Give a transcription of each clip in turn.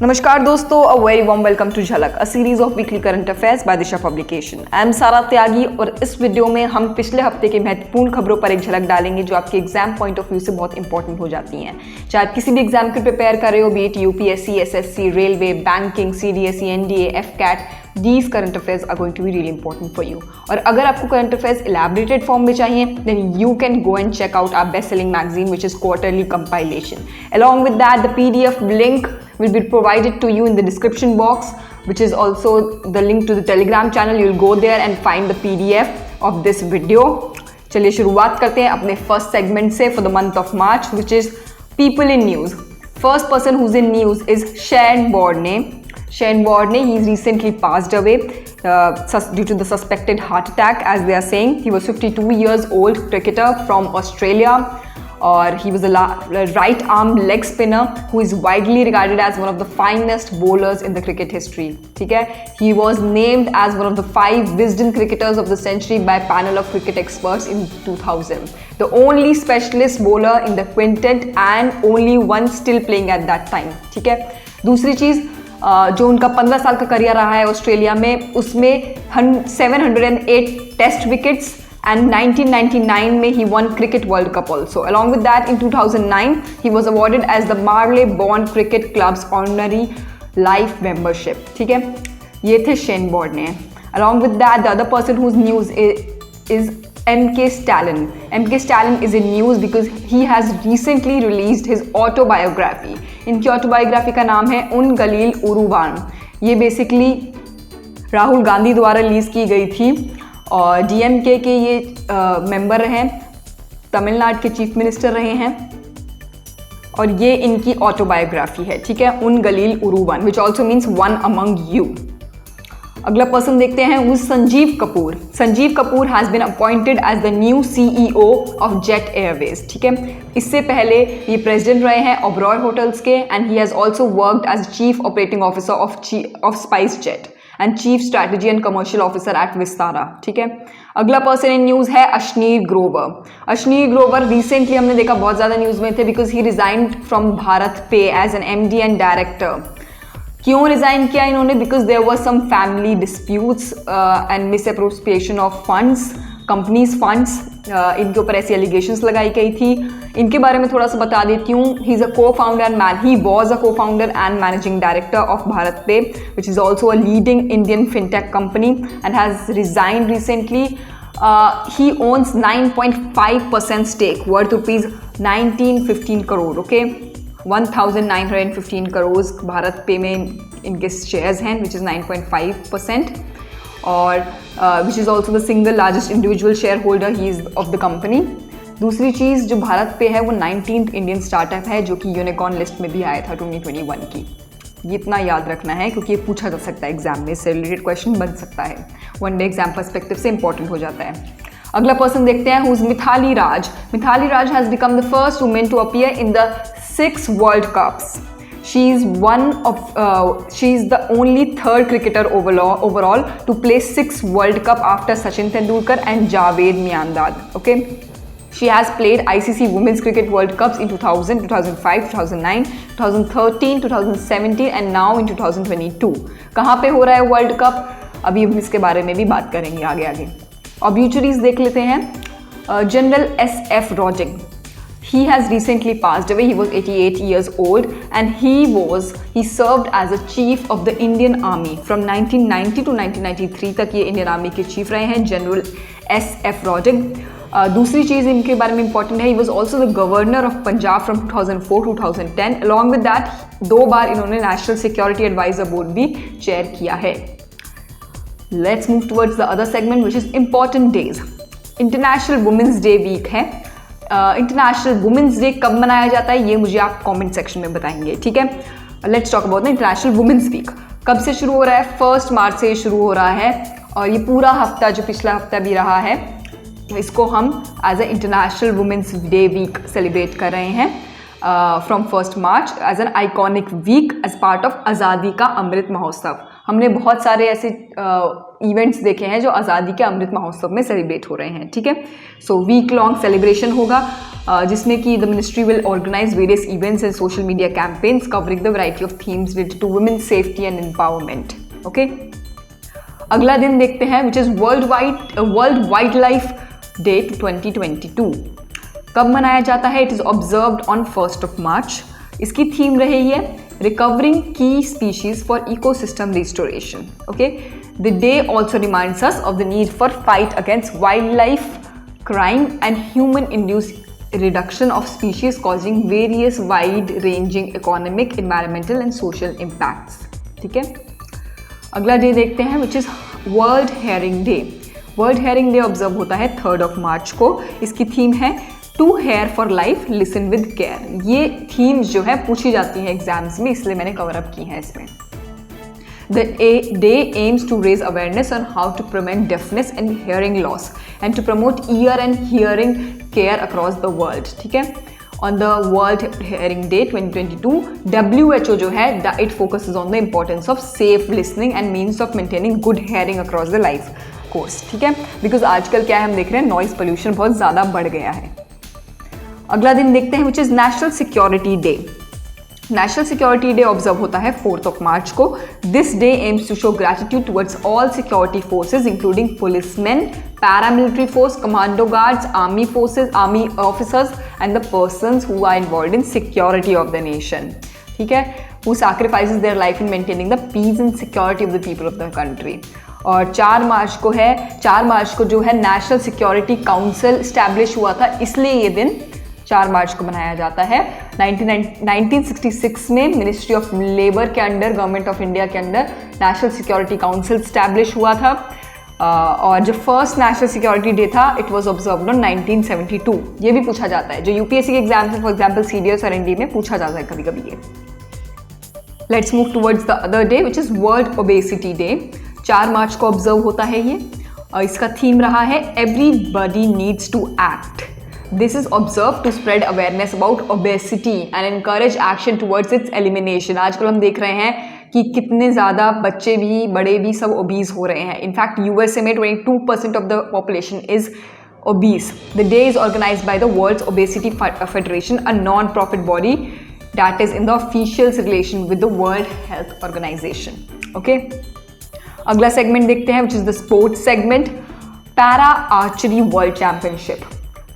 नमस्कार दोस्तों, a very warm welcome to Jhalak, a series of weekly current affairs by Disha publication. I am Sara Tyagi और इस video में हम पिछले हफ्ते के महत्वपूर्ण खबरों पर एक झलक डालेंगे जो आपके एग्जाम पॉइंट ऑफ व्यू से बहुत इंपॉर्टेंट हो जाती हैं। चाहे आप किसी भी एग्जाम के प्रिपेयर कर रहे हो, be it UPSC, SSC, railway, banking, CDSE, NDA, AFCAT, these current affairs are going to be really important for you. और अगर आपको current affairs elaborated form में चाहिए, then you can go and check out our best-selling magazine, which is Quarterly Compilation. Along with that, the PDF link will be provided to you in the description box, which is also the link to the Telegram channel. You'll go there and find the PDF of this video. चलिए शुरुआत करते हैं अपने first segment से for the month of March, which is People in News. First person who's in news is Shane Warne. Shane Warne, he's recently passed away due to the suspected heart attack, as they are saying. He was 52 years old cricketer from Australia, or he was a right arm leg spinner who is widely regarded as one of the finest bowlers in the cricket history. ठीक है? He was named as one of the 5 wisden cricketers of the century by panel of cricket experts in 2000. The only specialist bowler in the quintet and only one still playing at that time. ठीक है? दूसरी चीज़, जो उनका 15 साल का career रहा है Australia में, उसमें 708 टेस्ट विकेट्स एंड 1999 में he won cricket world cup also. Along with that in 2009 he was awarded as the Marylebone cricket clubs honorary life membership. ठीक है, ये थे Shane Warne. Along with that the other person whose news is M.K. Stalin. M.K. Stalin is in news because he has recently released his autobiography. इनकी autobiography का नाम है उन गलील उरुवान। ये बेसिकली राहुल गांधी द्वारा रिलीज़ की गई थी और DMK के ये मेंबर हैं, तमिलनाडु के चीफ मिनिस्टर रहे हैं, और ये इनकी ऑटोबायोग्राफी है। ठीक है, उन गलील उरुवान, which also means one among you. अगला पर्सन देखते हैं, वो Sanjiv Kapoor. Sanjiv Kapoor has been appointed as the new CEO of Jet Airways. ठीक है, इससे पहले ये प्रेसिडेंट रहे हैं ओबरॉय होटल्स के, and he has also worked as chief operating officer of SpiceJet and chief strategy and commercial officer at Vistara. ठीक है, अगला पर्सन इन न्यूज़ है अश्नीर ग्रोवर। अश्नीर ग्रोवर रिसेंटली हमने देखा बहुत ज़्यादा न्यूज़ में थे because he resigned from BharatPe as an MD and director. क्यों रिजाइन किया इन्होंने? Because there were some family disputes and misappropriation of funds, company's funds. इनके ऊपर ऐसी एलिगेशंस लगाई गई थी। इनके बारे में थोड़ा सा बता देती हूँ। He is a co-founder and he was a co-founder and managing director of BharatPe, which is also a leading Indian fintech company and has resigned recently. He owns 9.5% stake worth rupees 1915 crore. Okay, 1915 crore Bharat पे में इनके shares हैं, which is 9.5%, और विच is also the single largest individual share holder he is of the company. दूसरी चीज़ जो भारत पे है वो 19th इंडियन स्टार्टअप है जो कि यूनिकॉर्न लिस्ट में भी आया था 2021 की। ये इतना याद रखना है क्योंकि ये पूछा जा सकता है एग्जाम में, इससे रिलेटेड क्वेश्चन बन सकता है, वन डे एग्जाम पर्सपेक्टिव से इंपॉर्टेंट हो जाता है। अगला पर्सन देखते हैं, who is Mithali Raj. Mithali Raj has become the first women to appear in the 6 World Cups. She is the only third cricketer overall to play 6 World Cup after Sachin Tendulkar and Javed Miandad. Okay, she has played ICC Women's Cricket World Cups in 2000, 2005, 2009, 2013, 2017 and now in 2022. कहाँ पे हो रहा है world cup? अभी हम इसके बारे में भी बात करेंगे आगे। ऑब्यूचरीज देख लेते हैं। General SF Roging. He has recently passed away. He was 88 years old and he served as a chief of the Indian Army from 1990 to 1993 तक ये इंडियन आर्मी के चीफ रहे हैं, जनरल SF Roging। दूसरी चीज़ इनके बारे में इंपॉर्टेंट है, he was also the governor of Punjab from 2004 to 2010। Along with that 2 बार इन्होंने नेशनल सिक्योरिटी एडवाइजर बोर्ड भी चेयर किया है। Let's move towards the other segment which is important days. International women's day week है। International women's day कब मनाया जाता है ये मुझे आप कमेंट सेक्शन में बताएंगे। ठीक है, let's talk about the international women's week. कब से शुरू हो रहा है? 1 मार्च से शुरू हो रहा है और ये पूरा हफ्ता जो पिछला हफ्ता भी रहा है, इसको हम as a international women's day week celebrate कर रहे हैं from 1 March as an iconic week as part of Azadi ka Amrit Mahotsav. हमने बहुत सारे ऐसे इवेंट्स देखे हैं जो आज़ादी के अमृत महोत्सव में सेलिब्रेट हो रहे हैं, ठीक है। सो वीक लॉन्ग सेलिब्रेशन होगा जिसमें कि the ministry will organize various events and social media campaigns covering the variety of themes related to women's safety and empowerment. Okay, अगला दिन देखते हैं which is world wildlife day 2022। कब मनाया जाता है? It is observed on 1 March. इसकी theme रही है recovering key species for ecosystem restoration. Okay, the day also reminds us of the need for fight against wild life crime and human induce reduction of species causing various wide-ranging economic, environmental and social impacts। ठीक है, अगला day देखते हैं which is world hearing day. World hearing day observe होता है 3 March को। इसकी theme है to hear for life listen with care. ये थीम्स जो है पूछी जाती हैं एग्जाम्स में, इसलिए मैंने कवर अप की है इसमें। The day aims to raise awareness on how to prevent deafness and hearing loss and to promote ear and hearing care across the world। ठीक है, on the World Hearing Day 2022, WHO जो है it focuses on the importance of safe listening and means of maintaining good hearing across the life course। ठीक है, because आजकल क्या है हम देख रहे हैं नॉइज पोल्यूशन बहुत ज़्यादा बढ़ गया है। अगला दिन देखते हैं which is national security day. National security day observe होता है 4 मार्च को। This day aims to show gratitude towards all security forces including policeman, paramilitary force, commando guards, army forces, army officers and the persons who are involved in security of the nation. ठीक है, who sacrifices their life in maintaining the peace and security of the people of the country. और 4 March को जो है national security council establish हुआ था, इसलिए ये दिन 4 मार्च को मनाया जाता है। 1966 में मिनिस्ट्री ऑफ लेबर के अंडर, गवर्नमेंट ऑफ इंडिया के under national security council establish हुआ था। और जो फर्स्ट नेशनल सिक्योरिटी डे था इट वाज ऑब्जर्व्ड ऑन 1972। ये भी पूछा जाता है, जो यूपीएससी के एग्जाम्स है फॉर एग्जाम्पल सीडीएस और एनडी में पूछा जाता है कभी कभी ये। Let's move towards the other day which is world obesity day. 4 March को ऑब्जर्व होता है ये, और इसका थीम रहा है everybody needs to act. This is observed to spread awareness about obesity and encourage action towards its elimination। आजकल हम देख रहे हैं कि कितने ज़्यादा बच्चे भी बड़े भी सब obese हो रहे हैं। इनफैक्ट यूएसए में 22% of the population is obese। The day is organized by the World's Obesity Federation, a non-profit body that is in the official relation with the World Health Organization। Okay? अगला segment देखते हैं which is the sports segment, para archery world championship.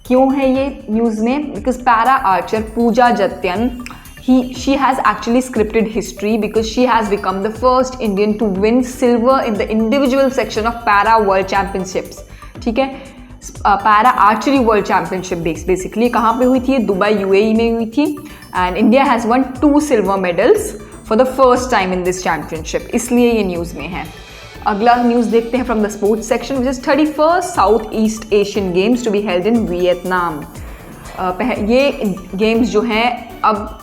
क्यों है ये news में? Because para archer Pooja Jatyan she has actually scripted history because she has become the first Indian to win silver in the individual section of para world championships। ठीक है, para archery world championship basically कहाँ पे हुई थी? Dubai UAE में हुई थी। And India has won 2 silver medals for the first time in this championship, इसलिए ये न्यूज़ में है। अगला न्यूज़ देखते हैं from the sports section which is 31st South East Asian Games to be held in Vietnam. ये games जो हैं अब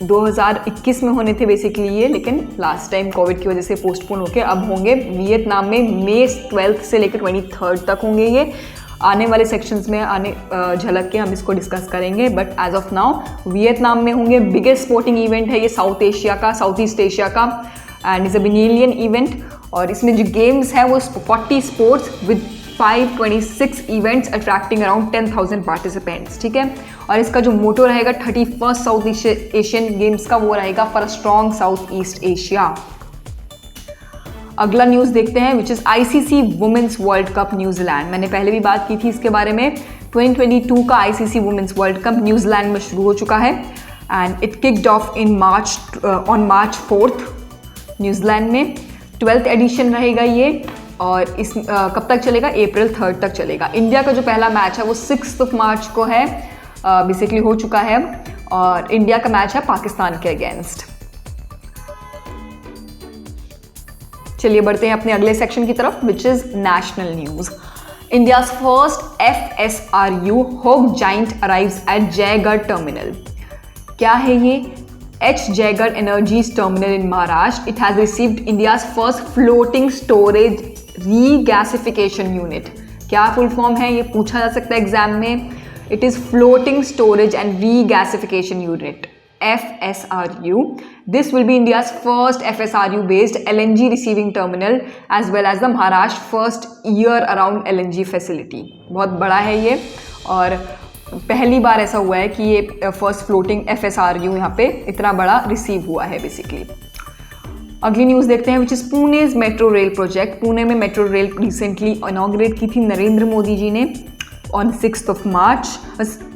2021 में होने थे बेसिकली ये, लेकिन लास्ट टाइम कोविड की वजह से पोस्टपोन होकर अब होंगे वियतनाम में मई 12 से लेकर 23 तक होंगे ये। आने वाले सेक्शंस में झलक के हम इसको डिस्कस करेंगे, but as of now Vietnam में होंगे। बिगेस्ट स्पोर्टिंग इवेंट है ये साउथ ईस्ट एशिया का and is a biennial event. और इसमें जो गेम्स हैं वो 40 sports with 526 events attracting around 10,000 participants. ठीक है, और इसका जो मोटो रहेगा 31st साउथ एशियन गेम्स का, वो रहेगा for a strong south East Asia. अगला न्यूज़ देखते हैं which is ICC women's world cup New Zealand. मैंने पहले भी बात की थी इसके बारे में। 2022 का ICC women's world cup New Zealand में शुरू हो चुका है and it kicked of on March 4 New Zealand में। 12th एडिशन रहेगा ये, और इस कब तक चलेगा? अप्रैल 3 तक चलेगा। इंडिया का जो पहला मैच है वो 6 मार्च को है, बेसिकली हो चुका है, और इंडिया का मैच है पाकिस्तान के अगेंस्ट। चलिए बढ़ते हैं अपने अगले सेक्शन की तरफ विच is national news. India's first FSRU होग giant arrives eight Jaigarh terminal. क्या है ये? H. Jaigarh Energy's terminal in Maharashtra. It has received India's first floating storage regasification unit। क्या फुल फॉर्म है ये पूछा जा सकता है एग्जाम में। It is floating storage and regasification unit FSRU This will be India's first FSRU-based LNG receiving terminal as well as the Maharashtra first year-round LNG facility. बहुत बड़ा है ये और पहली बार ऐसा हुआ है कि ये फर्स्ट फ्लोटिंग FSRU यहाँ पे इतना बड़ा रिसीव हुआ है बेसिकली। अगली न्यूज़ देखते हैं which is Pune's metro rail project. Pune में मेट्रो रेल रिसेंटली इनॉग्रेट की थी नरेंद्र मोदी जी ने ऑन 6 मार्च।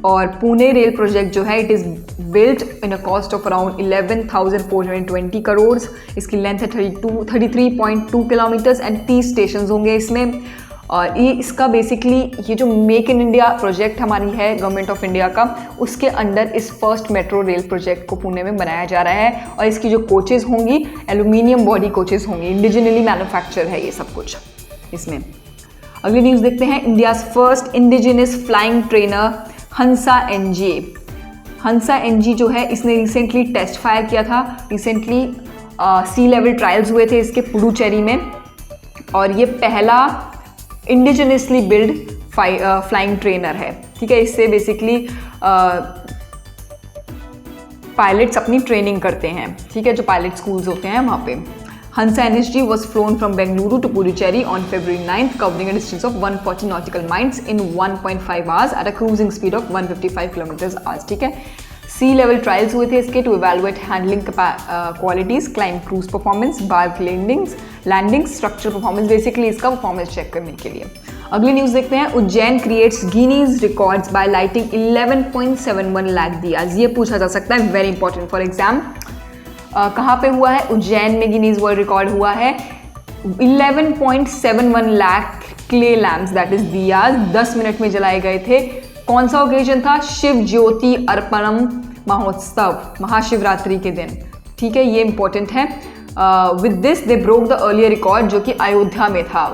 और पुणे रेल प्रोजेक्ट जो है it is built in a cost of around 11,420 crore. इसकी लेंथ है 33.2 किलोमीटर्स एंड 30 स्टेशन होंगे इसमें। और ये इसका बेसिकली ये जो मेक इन इंडिया प्रोजेक्ट हमारी है गवर्नमेंट ऑफ इंडिया का, उसके अंडर इस फर्स्ट मेट्रो रेल प्रोजेक्ट को पुणे में बनाया जा रहा है। और इसकी जो कोचेज़ होंगी एल्यूमिनियम बॉडी कोचेज़ होंगी, इंडिजिनली मैन्युफैक्चर है ये सब कुछ इसमें। अगली न्यूज़ देखते हैं India's first indigenous flying trainer Hansa NG. Hansa NG जो है इसने रिसेंटली टेस्ट फायर किया था। रिसेंटली सी लेवल ट्रायल्स हुए थे इसके पुडुचेरी में और ये पहला इंडिजिनसली बिल्ड फ्लाइंग ट्रेनर है। ठीक है, इससे बेसिकली पायलट्स अपनी ट्रेनिंग करते हैं। ठीक है, जो पायलट स्कूल्स होते हैं वहाँ पे। Hansa NSG was flown from Bengaluru to Puducherry on February 9th, covering a distance of 140 nautical miles in 1.5 hours at a cruising speed of 155 kilometers hours. ठीक है, सी लेवल ट्रायल्स हुए थे इसके to evaluate handling qualities, climb cruise performance, बार्क landing structure performance, basically इसका performance check करने के लिए। अगली न्यूज़ देखते हैं Ujjain creates Guinness records by lighting 11.71 lakh diyas. ये पूछा जा सकता है, वेरी इंपॉर्टेंट फॉर एग्जाम। कहाँ पे हुआ है? उज्जैन में गिनीज वर्ल्ड रिकॉर्ड हुआ है। 11.71 lakh clay lamps that is diyas 10 minute में जलाए गए थे। कौन सा ओकेजन था? शिव ज्योति अर्पणम महोत्सव, महाशिवरात्रि के दिन। ठीक है, ये इंपॉर्टेंट है। With this they broke the earlier record जो कि अयोध्या में था।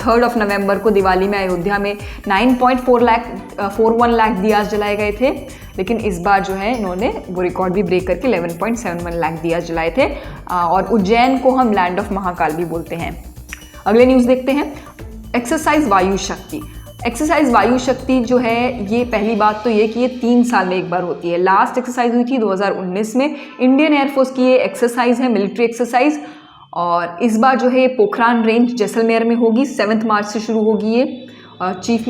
3 नवंबर को दिवाली में अयोध्या में 9.41 लाख दियाज जलाए गए थे, लेकिन इस बार जो है इन्होंने वो रिकॉर्ड भी ब्रेक करके 11.71 लाख दियाज जलाए थे। और उज्जैन को हम लैंड ऑफ महाकाल भी बोलते हैं। अगले न्यूज़ देखते हैं एक्सरसाइज वायु शक्ति। एक्सरसाइज वायु शक्ति जो है ये पहली बात तो ये कि ये 3 साल में एक बार होती है। लास्ट एक्सरसाइज हुई थी 2019 में। इंडियन एयरफोर्स की ये एक्सरसाइज है, मिलिट्री एक्सरसाइज। और इस बार जो है पोखरान रेंज जैसलमेर में होगी। 7 मार्च से शुरू होगी ये।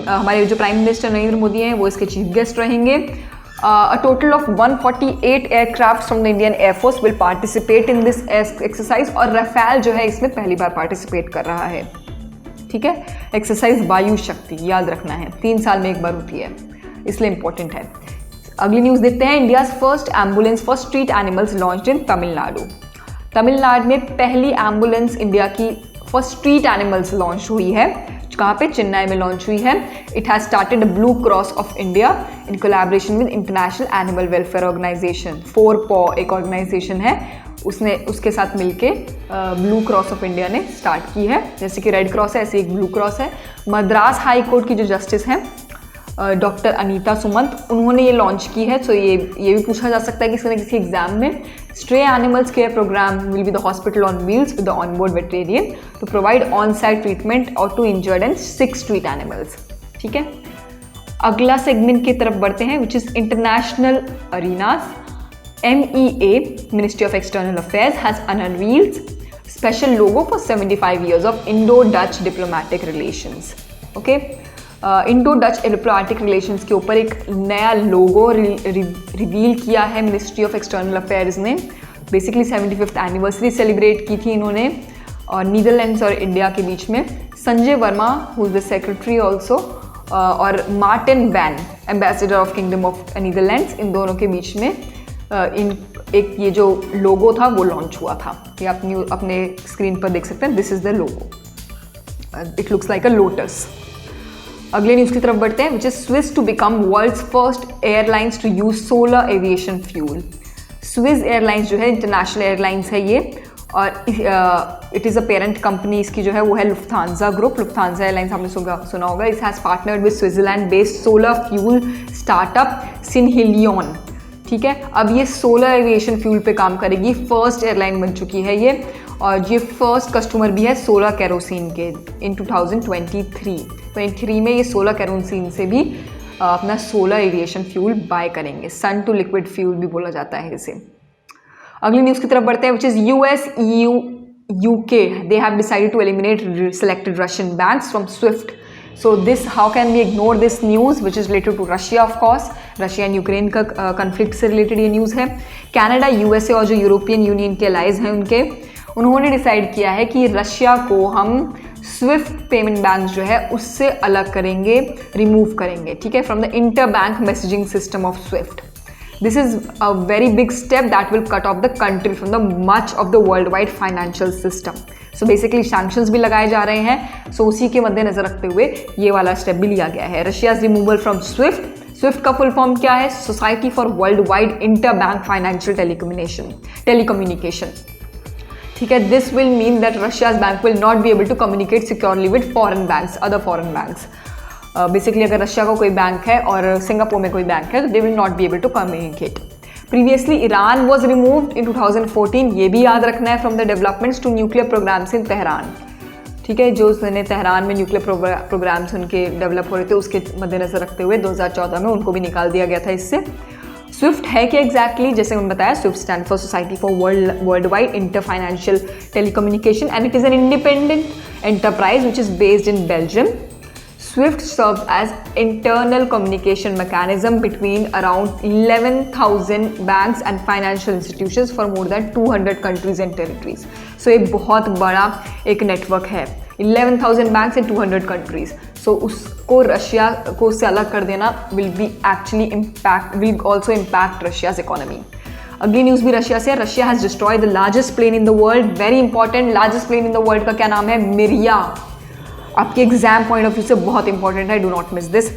हमारे जो प्राइम मिनिस्टर नरेंद्र मोदी हैं वो इसके चीफ गेस्ट रहेंगे। A total of 148 aircraft from the Indian Air Force will participate in this exercise और रफाल जो है इसमें पहली बार पार्टिसिपेट कर रहा है। ठीक है, एक्सरसाइज वायु शक्ति याद रखना है, 3 साल में एक बार होती है, इसलिए इंपॉर्टेंट है। अगली न्यूज़ देखते हैं India's first ambulance for street animals launched in Tamil Nadu. Tamil Nadu में पहली एम्बुलेंस इंडिया की फॉर स्ट्रीट एनिमल्स लॉन्च हुई है। कहाँ पे? चेन्नई में लॉन्च हुई है। It has started blue cross of India in collaboration with international animal welfare organisation. 4paw एक ऑर्गेनाइजेशन है, उसके साथ मिलके ब्लू क्रॉस ऑफ इंडिया ने स्टार्ट की है। जैसे कि रेड क्रॉस है ऐसे एक ब्लू क्रॉस है। मद्रास हाई कोर्ट की जो जस्टिस हैं डॉक्टर अनीता सुमंत, उन्होंने ये लॉन्च की है। सो ये भी पूछा जा सकता है कि किसी एग्जाम में। Stray animals care programme will be the hospital on wheels with the onboard veterinarian to provide on site treatment और to injured and sick street animals. ठीक है, अगला सेगमेंट की तरफ बढ़ते हैं which is international arenas. MEA, Ministry of External Affairs, has unveiled special logo for 75 years of Indo-Dutch diplomatic relations. Okay, Indo-Dutch diplomatic relations के ऊपर एक नया लोगो रिवील किया है मिनिस्ट्री ऑफ एक्सटर्नल अफेयर्स ने। बेसिकली 75th एनिवर्सरी सेलिब्रेट की थी इन्होंने और नीदरलैंड्स और इंडिया के बीच में। Sanjay Verma who is the secretary also और Martin van ambassador of Kingdom of Netherlands, इन दोनों के बीच में एक ये जो लोगो था वो लॉन्च हुआ था। ये अपने स्क्रीन पर देख सकते हैं, this is the logo, it looks like a lotus. अगले न्यूज़ की तरफ बढ़ते हैं which is Swiss to become world's first airlines to use solar aviation fuel. Swiss airlines जो है इंटरनेशनल एयरलाइंस है ये और it is a parent company इसकी जो है वो है लुफ्थांसा ग्रुप। लुफ्थांसा एयरलाइंस आपने सुना होगा। It has partnered with Switzerland based solar fuel startup Synhelion. ठीक है, अब ये सोलर एविएशन फ्यूल पे काम करेगी। फर्स्ट एयरलाइन बन चुकी है ये और ये फर्स्ट कस्टमर भी है सोलर कैरोसिन के। इन 2023 में ये सोलर कैरोसिन से भी अपना सोलर एविएशन फ्यूल बाय करेंगे। सन टू लिक्विड फ्यूल भी बोला जाता है इसे। अगली न्यूज़ की तरफ बढ़ते हैं, which is US, EU, UK. They have decided to eliminate selected Russian banks from SWIFT. So this, how can we ignore this news, which is related to Russia, of course. Russia and Ukraine का conflict से related ये news है. Canada, USA और जो European union के allies हैं उन्होंने decide किया है कि रशिया को हम स्विफ्ट पेमेंट बैंक जो है उससे अलग करेंगे, रिमूव करेंगे, ठीक है, from the inter bank messaging system of Swift. This is a very big step that will cut off the country from the much of the worldwide financial system. So basically sanctions भी लगाए जा रहे हैं. So उसी के मद्देनजर रखते हुए ये वाला स्टेप भी लिया गया है. Russia's removal from SWIFT. SWIFT का फुल फॉर्म क्या है? Society for world wide inter bank financial telecommunication. ठीक है, this will mean that Russia's bank will not be able to communicate securely with foreign banks, other foreign banks. Basically अगर Russia का कोई bank है और Singapore में कोई bank है तो they will not be able to communicate. Previously Iran was removed in 2014. ये भी याद रखना है, from the developments to nuclear programs in Tehran. ठीक है, जो उसने तेहरान में न्यूक्लियर प्रोग्राम्स उनके डेवलप हो रहे थे उसके मद्देनजर रखते हुए 2014 में उनको भी निकाल दिया गया था इससे. स्विफ्ट है क्या एग्जैक्टली? जैसे मैंने बताया, Swift stand for society for world wide inter financial telecommunication and it is an independent enterprise which is based in Belgium. SWIFT serves as internal communication mechanism between around 11,000 banks and financial institutions for more than 200 countries and territories. So एक बहुत बड़ा एक network है, 11,000 banks in 200 countries. So उसको Russia को उससे अलग कर देना will also impact Russia's economy. अगली न्यूज़ भी रशिया से. Russia has destroyed the largest plane in the world. Very important, largest plane in the world का क्या नाम है? मिरिया. आपके एग्जाम पॉइंट ऑफ व्यू से बहुत इंपॉर्टेंट है, do not miss this.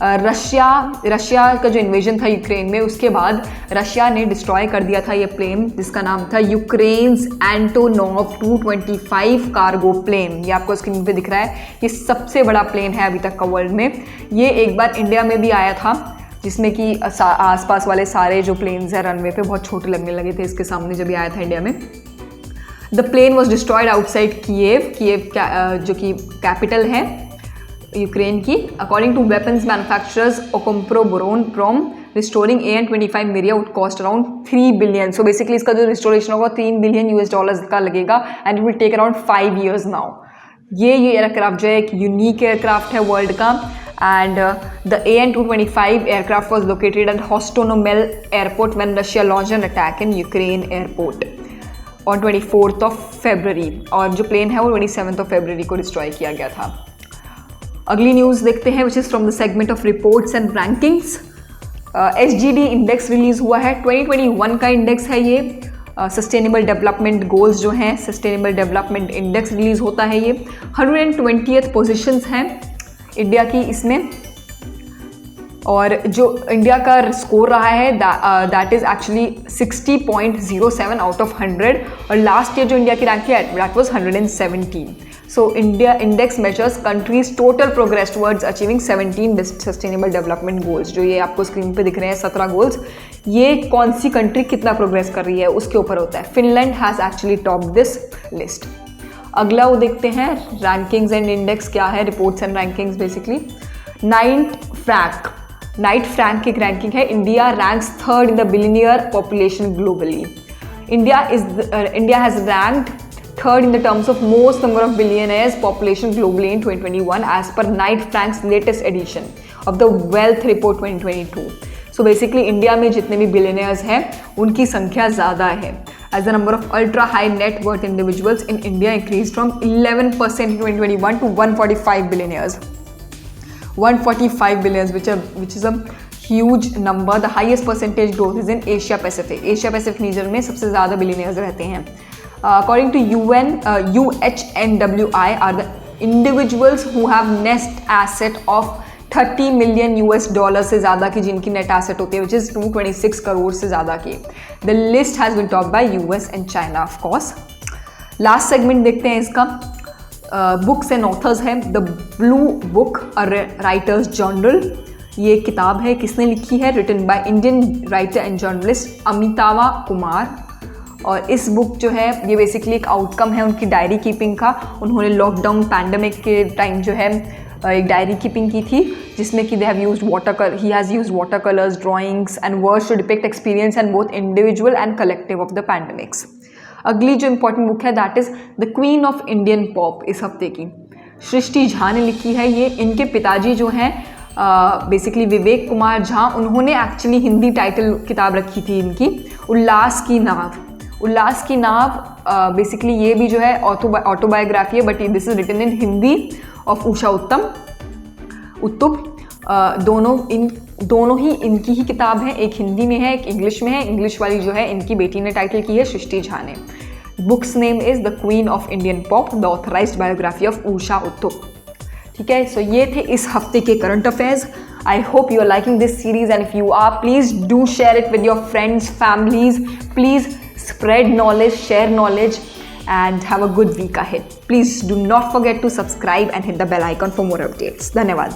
Russia का जो इन्वेजन था यूक्रेन में, उसके बाद रशिया ने डिस्ट्रॉय कर दिया था ये प्लेन जिसका नाम था यूक्रेन्स एंटोनोव 225 कार्गो प्लेन. ये आपको स्क्रीन पे दिख रहा है. ये सबसे बड़ा प्लेन है अभी तक का वर्ल्ड में. ये एक बार इंडिया में भी आया था जिसमें कि आसपास वाले सारे जो प्लेन्स हैं रनवे पे बहुत छोटे लगने लगे थे इसके सामने जब ये आया था इंडिया में. The plane was destroyed outside Kyiv जो कि कैपिटल है यूक्रेन की. According to weapons manufacturers Ukroboronprom, restoring AN-25 Mriya would cost around 3 billion. So basically इसका जो रिस्टोरेशन होगा $3 बिलियन का लगेगा and it will take around 5 years now. ये एयरक्राफ्ट जो है एक यूनिक एयरक्राफ्ट है वर्ल्ड का. And the AN-225 aircraft was located at Hostomel airport when Russia launched an attack in Ukraine airport on 24th of February. और जो plane है वो 27th of February को डिस्ट्रॉय किया गया था. अगली न्यूज़ देखते हैं, which is from the segment of reports and rankings. SGD index release हुआ है. 2021 का इंडेक्स है ये. सस्टेनेबल डेवलपमेंट गोल्स जो हैं, सस्टेनेबल डेवलपमेंट इंडेक्स रिलीज होता है ये. 120th पोजिशंस हैं इंडिया की इसमें. और जो इंडिया का स्कोर रहा है that is actually 60.07 out of 100. और लास्ट ईयर जो इंडिया की रैंक है that was 117. So India index measures countries total progress towards achieving 17 sustainable development goals. जो ये आपको स्क्रीन पे दिख रहे हैं 17 गोल्स, ये कौन सी कंट्री कितना प्रोग्रेस कर रही है उसके ऊपर होता है. Finland has actually top this list. अगला वो देखते हैं रैंकिंग्स एंड इंडेक्स क्या है, reports and rankings basically. Knight Frank की रैंकिंग है. India ranks 3rd in the billionaire population globally. India has ranked 3rd in the terms of most number of billionaires population globally in 2021 as per Knight Frank's latest edition of the Wealth Report 2022. So basically India में जितने भी billionaires हैं उनकी संख्या ज़्यादा है. As the number of ultra high net worth individuals in India increased from 11% in 2021 to 145 billionaires. 145 billions, which is a huge number. The highest percentage growth is in Asia Pacific. Asia Pacific region में सबसे ज़्यादा billionaires रहते हैं. According to UHNWI are the individuals who have net asset of $30 million से ज़्यादा की जिनकी net asset होती है, which is 226 करोड़ से ज़्यादा की. The list has been topped by US and China of course. Last segment देखते हैं इसका. बुक्स एंड ऑथर्स है. The blue book writer's journal. ये किताब है किसने लिखी है? Written by Indian writer and journalist Amitava Kumar. और इस बुक जो है ये बेसिकली एक आउटकम है उनकी डायरी कीपिंग का. उन्होंने लॉकडाउन पैंडमिक के टाइम जो है एक डायरी कीपिंग की थी जिसमें कि they have used he has used water colours, drawings and words to depict experience and both individual and collective of the pandemics. अगली जो इंपॉर्टेंट बुक है that is the queen of Indian pop, इस हफ्ते की सृष्टि झा ने लिखी है। ये इनके पिताजी जो हैं बेसिकली विवेक कुमार झा, उन्होंने एक्चुअली हिंदी टाइटल किताब रखी थी इनकी, उल्लास की नाव। उल्लास की नाव बेसिकली ये भी जो है ऑटोबायोग्राफी है, but this is written in Hindi of Usha Uthup. दोनों ही इनकी ही किताब है, एक हिंदी में है एक इंग्लिश में है। इंग्लिश वाली जो है इनकी बेटी ने टाइटल की है, सृष्टि झा ने। Book's name is the queen of Indian pop, the authorised biography of Usha Uthup. ठीक है, सो ये थे इस हफ्ते के current affairs. I hope you are liking this series and if you are, please do share it with your friends, families. Please spread knowledge, share knowledge, and have a good week ahead. Please do not forget to subscribe and hit the bell icon for more updates. धन्यवाद।